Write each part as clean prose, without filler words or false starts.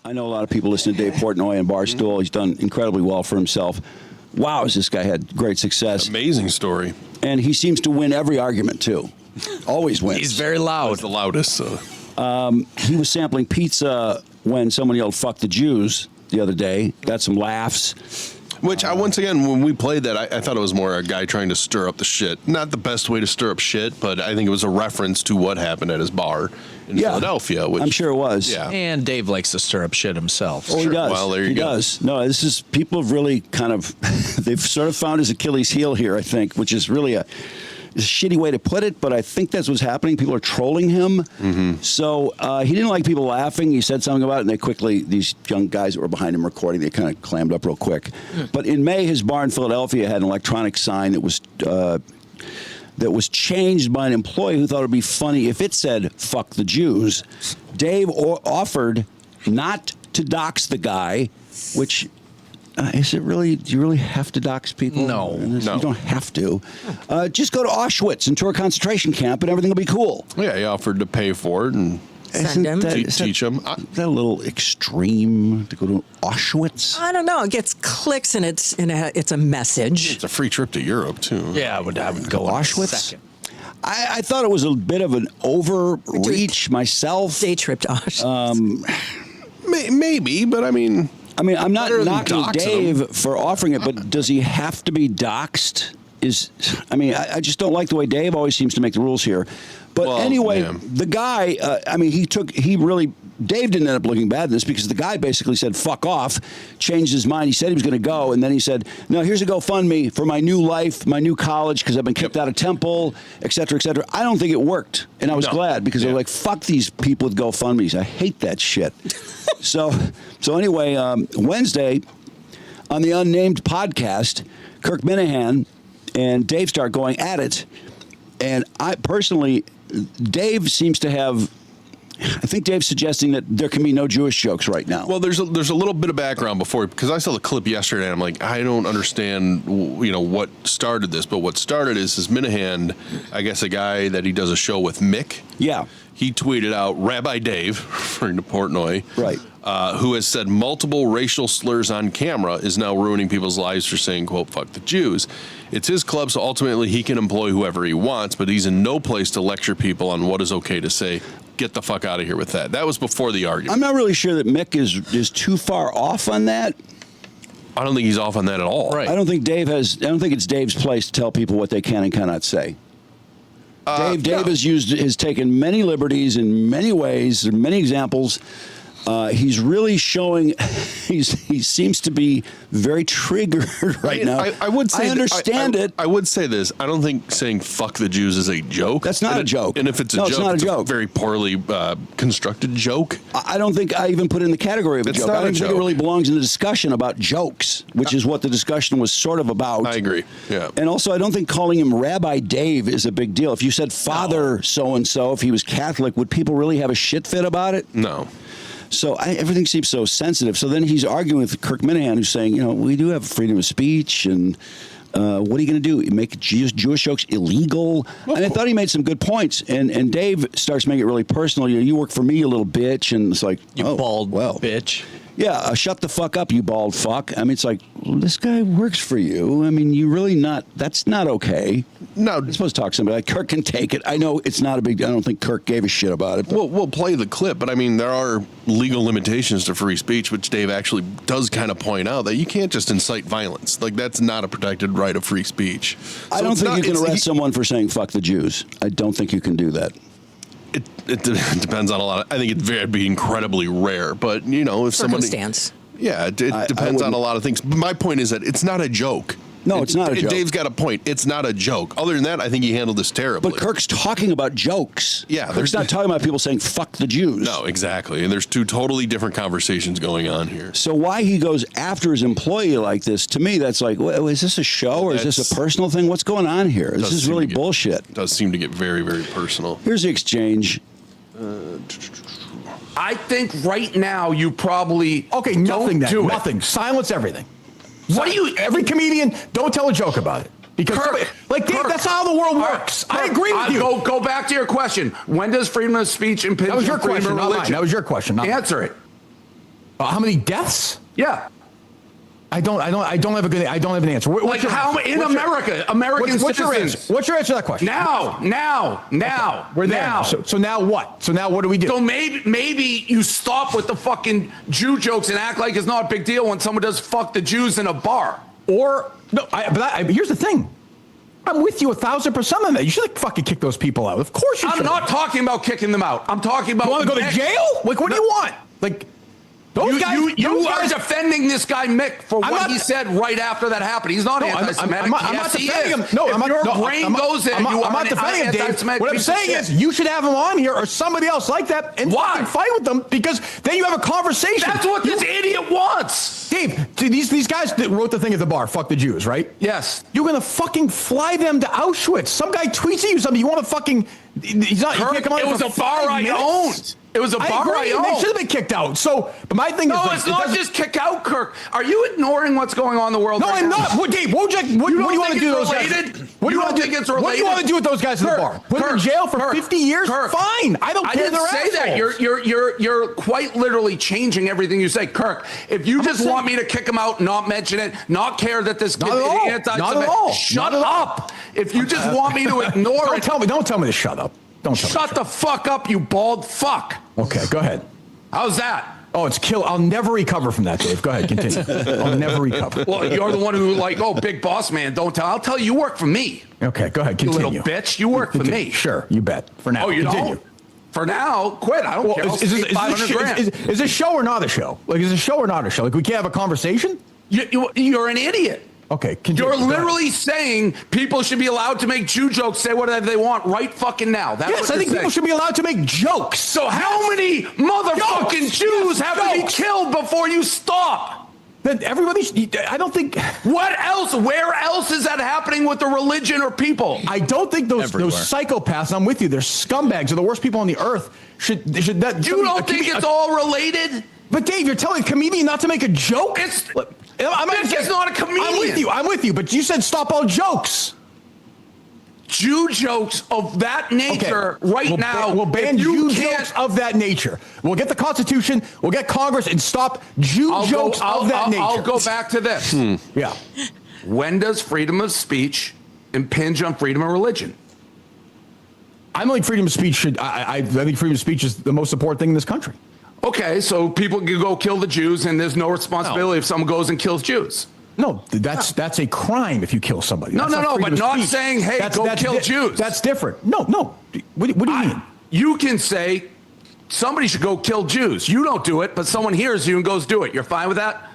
I know a lot of people listen to Dave Portnoy and Barstool. He's done incredibly well for himself. Wow, has this guy had great success. Amazing story. And he seems to win every argument, too. Always wins. He's very loud. He's the loudest. So. He was sampling pizza when someone yelled, fuck the Jews, the other day. Got some laughs. Which, once again, when we played that, I thought it was more a guy trying to stir up the shit. Not the best way to stir up shit, but I think it was a reference to what happened at his bar in Philadelphia. Which, I'm sure it was. Yeah. And Dave likes to stir up shit himself. Oh, he does. Well, there you go. He does. No, this is, people have really kind of, they've sort of found his Achilles heel here, I think, which is really a shitty way to put it, but I think that's what's happening. People are trolling him. Mm-hmm. So he didn't like people laughing. He said something about it, and they quickly, these young guys that were behind him recording, they kind of clammed up real quick. But in May, his bar in Philadelphia had an electronic sign that was changed by an employee who thought it would be funny if it said, fuck the Jews. Dave offered not to dox the guy, which... is it really? Do you really have to dox people? No. You don't have to. Just go to Auschwitz and tour a concentration camp, and everything will be cool. Yeah, he offered to pay for it and teach him. Is that a little extreme to go to Auschwitz? I don't know. It gets clicks, and it's a message. It's a free trip to Europe too. Yeah, I would go Auschwitz. I thought it was a bit of an overreach myself. Day trip to Auschwitz. Maybe, but I mean, I'm not knocking Dave him for offering it, but does he have to be doxxed? I just don't like the way Dave always seems to make the rules here. But anyway, the guy, Dave didn't end up looking bad in this because the guy basically said, fuck off, changed his mind. He said he was going to go, and then he said, no, here's a GoFundMe for my new life, my new college, because I've been kicked out of Temple, et cetera, et cetera. I don't think it worked, and I was glad because they're like, fuck these people with GoFundMes. I hate that shit. So anyway, Wednesday, on the Unnamed podcast, Kirk Minihane and Dave start going at it, and I personally... Dave seems to have, I think Dave's suggesting that there can be no Jewish jokes right now. Well, there's a little bit of background before, because I saw the clip yesterday and I'm like, I don't understand, what started this, but what started is Minihane, I guess a guy that he does a show with, Mick. Yeah. He tweeted out, Rabbi Dave, referring to Portnoy, right, who has said multiple racial slurs on camera, is now ruining people's lives for saying, quote, fuck the Jews. It's his club, so ultimately he can employ whoever he wants, but he's in no place to lecture people on what is okay to say. Get the fuck out of here with that. That was before the argument. I'm not really sure that Mick is too far off on that. I don't think he's off on that at all. Right. I don't think it's Dave's place to tell people what they can and cannot say. Dave has taken many liberties in many ways. There are many examples. He's really showing. He seems to be very triggered right now. I would say I understand it. I would say this. I don't think saying "fuck the Jews" is a joke. That's not a joke. And if it's it's not a joke. A very poorly constructed joke. I don't think I even put it in the category of a joke. I don't think it really belongs in the discussion about jokes, which is what the discussion was sort of about. I agree. Yeah. And also, I don't think calling him Rabbi Dave is a big deal. If you said Father so-and-so, if he was Catholic, would people really have a shit fit about it? No. So everything seems so sensitive. So then he's arguing with Kirk Minihane, who's saying, we do have freedom of speech, and what are you going to do? Make Jewish jokes illegal? And I thought he made some good points. And Dave starts making it really personal. You work for me, you little bitch. And it's like, you bald bitch. Yeah, shut the fuck up, you bald fuck. I mean, it's like, well, this guy works for you. I mean, you really that's not okay. No. You're supposed to talk to somebody like Kirk can take it. I know it's not a big, I don't think Kirk gave a shit about it. But. We'll play the clip, but I mean, there are legal limitations to free speech, which Dave actually does kind of point out that you can't just incite violence. Like, that's not a protected right of free speech. So I don't think you can arrest someone for saying fuck the Jews. I don't think you can do that. It depends on a lot. I think it'd be incredibly rare, but if circumstance. It depends on a lot of things. But my point is that it's not a joke. No, it's not a joke. Dave's got a point. It's not a joke. Other than that, I think he handled this terribly. But Kirk's talking about jokes. Yeah. Kirk's not talking about people saying fuck the Jews. No, exactly. And there's two totally different conversations going on here. So why he goes after his employee like this, to me, that's like, well, is this a show or is this a personal thing? What's going on here? This is really bullshit. It does seem to get very, very personal. Here's the exchange. I think right now you probably nothing. Silence everything. What do you? Every comedian, don't tell a joke about it because Dave, that's how the world works. I agree with you. Go back to your question. When does freedom of speech impinge? That was your question, not mine. That was your question. Answer it. How many deaths? Yeah. I don't have an answer. Like how in America, American what's your citizens. answer? What's your answer to that question? Now. We're there. Now. So now what? So now what do we do? So maybe you stop with the fucking Jew jokes and act like it's not a big deal when someone does fuck the Jews in a bar. Or no, but here's the thing. I'm with you 1,000% on that. You should fucking kick those people out. Of course you should. I'm not talking about kicking them out. I'm talking about. You want to go to jail? Like, what do you want? Like, those guys. You are defending this guy Mick for what he said right after that happened. He's not anti-Semitic. I'm not defending him. No, if your brain goes in, I'm not defending him, Dave. What I'm saying is, you should have him on here or somebody else like that and fucking fight with them, because then you have a conversation. That's what this idiot wants. Dave, these guys that wrote the thing at the bar, fuck the Jews, right? Yes. You're gonna fucking fly them to Auschwitz. Some guy tweets at you something. You want to fucking? He's not. Kirk, you can't come on it was a bar I owned. It was a bar I owned. They should have been kicked out. So, but my thing is, no, it's not just kick out, Kirk. Are you ignoring what's going on in the world? No, right I'm now? not. What, Dave? What do you want to do to those guys? What do you want to do? It's related? What do you want to do with those guys at the bar? Put them in jail for 50 years? Kirk, fine. I don't care. I didn't say that. You're quite literally changing everything you say, Kirk. If you just want me to kick him out, not mention it, not care that this kid is anti-Semitic, not at all. Shut up. If you just want me to ignore it, don't tell me to shut up. Don't tell me. Shut the fuck up, you bald fuck. Okay, go ahead. How's that? Oh, it's kill. I'll never recover from that, Dave. Go ahead, continue. I'll never recover. Well, you're the one who big boss man, don't tell. I'll tell you work for me. Okay, go ahead, continue. You little bitch, you work for me. Sure, you bet. For now, oh, you continue. don't? For now, quit. I don't care. Is this show or not a show? Like, is a show or not a show? Like, we can't have a conversation? You're an idiot. Okay, continue. You're literally saying people should be allowed to make Jew jokes, say whatever they want right fucking now. That's yes, I think people should be allowed to make jokes. So how many motherfucking Jews have to be killed before you stop? Then I don't think. What else? Where else is that happening with the religion or people? I don't think those psychopaths. I'm with you. They're scumbags. Are the worst people on the earth. You don't think it's all related? But Dave, you're telling a comedian not to make a joke? It's not a comedian. I'm with you. But you said stop all jokes. Jew jokes of that nature now. We'll ban Jew jokes of that nature. We'll get the Constitution, we'll get Congress, and stop Jew jokes of that nature. I'll go back to this. Yeah. When does freedom of speech impinge on freedom of religion? I don't think freedom of speech should. I think freedom of speech is the most important thing in this country. Okay, so people can go kill the Jews, and there's no responsibility if someone goes and kills Jews. No, that's a crime if you kill somebody. No, but not saying, hey, go kill Jews. That's different. No. What do you mean? You can say somebody should go kill Jews. You don't do it, but someone hears you and goes do it. You're fine with that?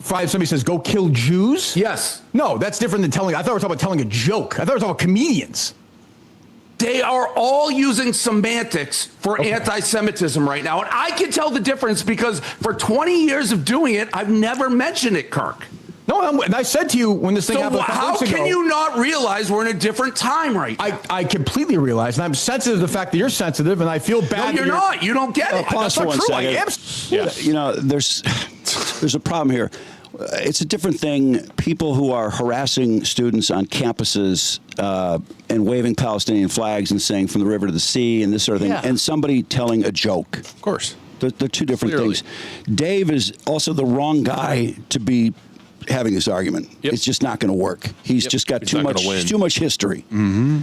If somebody says, go kill Jews? Yes. No, that's different than telling. I thought we were talking about telling a joke. I thought we were talking about comedians. They are all using semantics for anti-Semitism right now. And I can tell the difference because for 20 years of doing it, I've never mentioned it, Kirk. No, and I said to you when this thing happened. How can you not realize we're in a different time right now? I completely realize, and I'm sensitive to the fact that you're sensitive, and I feel bad. No, you're not. You don't get it. That's not true. I am. Yeah. There's a problem here. It's a different thing. People who are harassing students on campuses and waving Palestinian flags and saying from the river to the sea and this sort of thing, and somebody telling a joke. Of course. They're two different things. Dave is also the wrong guy to be having this argument. It's just not going to work. He's just got too much history. Mm-hmm.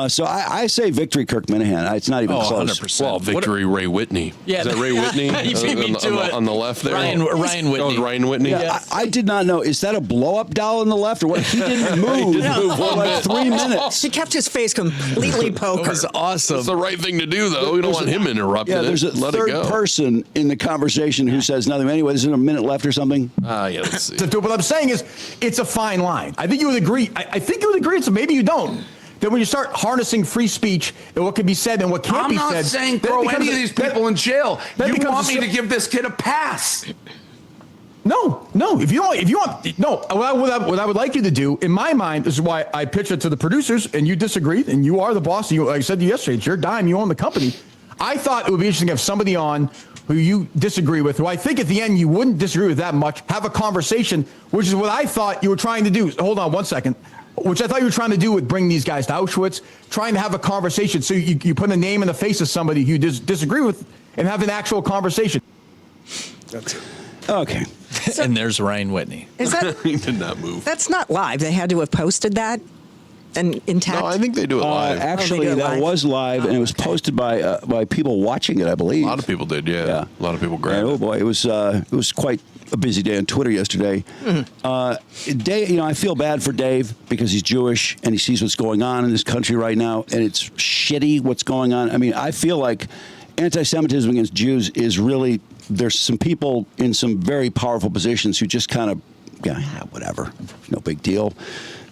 So I say victory, Kirk Minihane. It's not even close. 100%. Well, victory, Ray Whitney. Yeah, is that Ray Whitney? You beat me to it. On the left there? Ryan Whitney. Oh, Ryan Whitney. Yeah, I did not know. Is that a blow-up doll on the left? Or what? He didn't move for like 3 minutes. He kept his face completely poker. It was awesome. It's the right thing to do, though. We don't want him interrupted. Yeah, there's a third person in the conversation who says nothing. Anyway, there's a minute left or something. Yeah, let's see. What I'm saying is, it's a fine line. I think you would agree. I think you would agree. So maybe you don't. That when you start harnessing free speech and what can be said and what can't be said. I'm not saying throw any of these people in jail. You want me to give this kid a pass? No. If you want, no. What I would like you to do, in my mind, this is why I pitched it to the producers, and you disagreed, and you are the boss. Like I said to you yesterday, it's your dime. You own the company. I thought it would be interesting to have somebody on who you disagree with, who I think at the end you wouldn't disagree with that much. Have a conversation, which is what I thought you were trying to do. Hold on 1 second. Which I thought you were trying to do with bringing these guys to Auschwitz, trying to have a conversation. So you put a name in the face of somebody you disagree with and have an actual conversation. Okay. And there's Ryan Whitney. Is that He did not move. that's not live? They had to have posted that and intact. No, I think they do it live. Actually, do it that live? was live, and it was okay. posted by people watching it, I believe. A lot of people did, yeah. Yeah. A lot of people And, grabbed oh it. boy, it was quite a busy day on Twitter yesterday. Dave, I feel bad for Dave because he's Jewish and he sees what's going on in this country right now, and it's shitty what's going on. I mean, I feel like anti-Semitism against Jews is really, there's some people in some very powerful positions who just kind of, whatever, no big deal.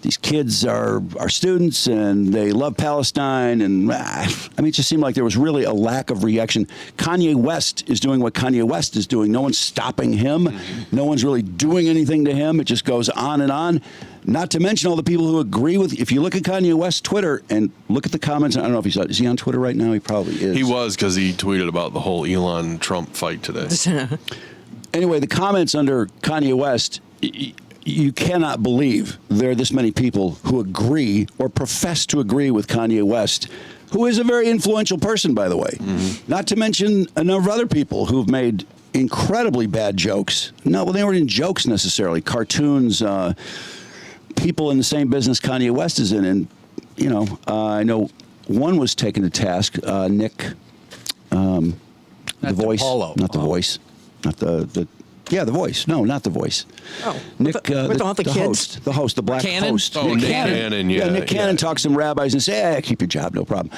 These kids are students and they love Palestine. And it just seemed like there was really a lack of reaction. Kanye West is doing what Kanye West is doing. No one's stopping him. No one's really doing anything to him. It just goes on and on. Not to mention all the people who agree with, if you look at Kanye West's Twitter and look at the comments, I don't know if is he on Twitter right now? He probably is. He was, because he tweeted about the whole Elon Trump fight today. Anyway, the comments under Kanye West, you cannot believe there are this many people who agree or profess to agree with Kanye West, who is a very influential person, by the way. Not to mention a number of other people who have made incredibly bad jokes. No, well, they weren't in jokes necessarily. Cartoons, people in the same business Kanye West is in. And, I know one was taken to task, Nick, The Voice. DiPaolo. Not The Voice. Not the Voice. No, not The Voice. Oh, Nick, with all the kids? the black Cannon? host. Oh, Nick Cannon, yeah. Nick Cannon talks to some rabbis and say, keep your job, no problem.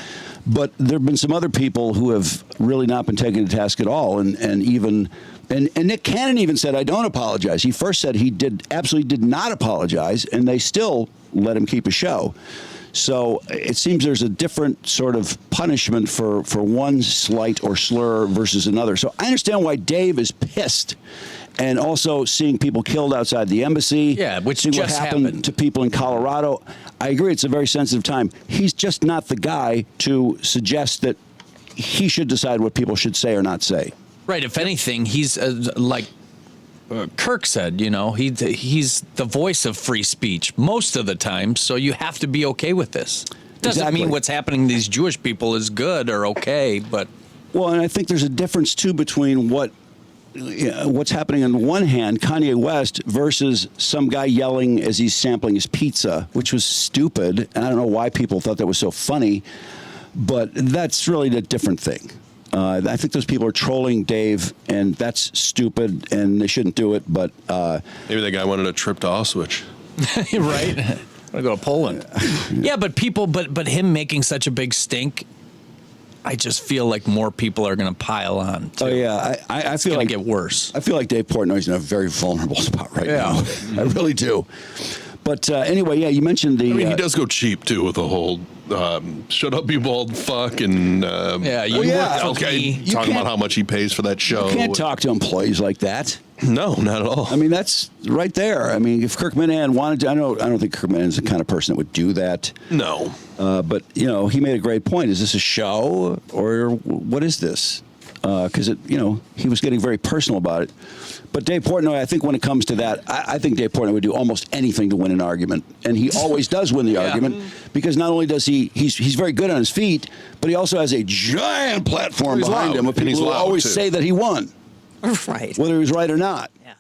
But there have been some other people who have really not been taken to task at all. And Nick Cannon even said, I don't apologize. He first said he absolutely did not apologize, and they still let him keep a show. So it seems there's a different sort of punishment for one slight or slur versus another. So I understand why Dave is pissed. And also seeing people killed outside the embassy. Yeah, which seeing just what happened happened. to people in Colorado. I agree, it's a very sensitive time. He's just not the guy to suggest that he should decide what people should say or not say. Right. If anything, he's like Kirk said, he's the voice of free speech most of the time. So you have to be okay with this. Doesn't Exactly. mean what's happening to these Jewish people is good or okay, but Well, and I think there's a difference, too, between what's happening on one hand, Kanye West, versus some guy yelling as he's sampling his pizza, which was stupid. And I don't know why people thought that was so funny, but that's really a different thing. I think those people are trolling Dave, and that's stupid, and they shouldn't do it. But Maybe that guy wanted a trip to Auschwitz. right. I want to go to Poland. Yeah, but him making such a big stink, I just feel like more people are going to pile on. Too. oh yeah, I It's feel going like to get worse. I feel like Dave Portnoy's in a very vulnerable spot right now. I really do. But anyway, yeah, you mentioned the. I mean, he does go cheap, too, with the whole shut up, you bald fuck. And Yeah, you yeah, work for okay, me. talking about how much he pays for that show. You can't talk to employees like that. No, not at all. I mean, that's right there. I mean, if Kirk Minihane wanted to, I don't think Kirk Minihane is the kind of person that would do that. No. But he made a great point. Is this a show or what is this? Because he was getting very personal about it. But Dave Portnoy, I think when it comes to that, I think Dave Portnoy would do almost anything to win an argument, and he always does win the argument because not only does he's very good on his feet, but he also has a giant platform He's behind loud, him of and he's people who loud, always too. say that he won, Right. whether he was right or not. Yeah.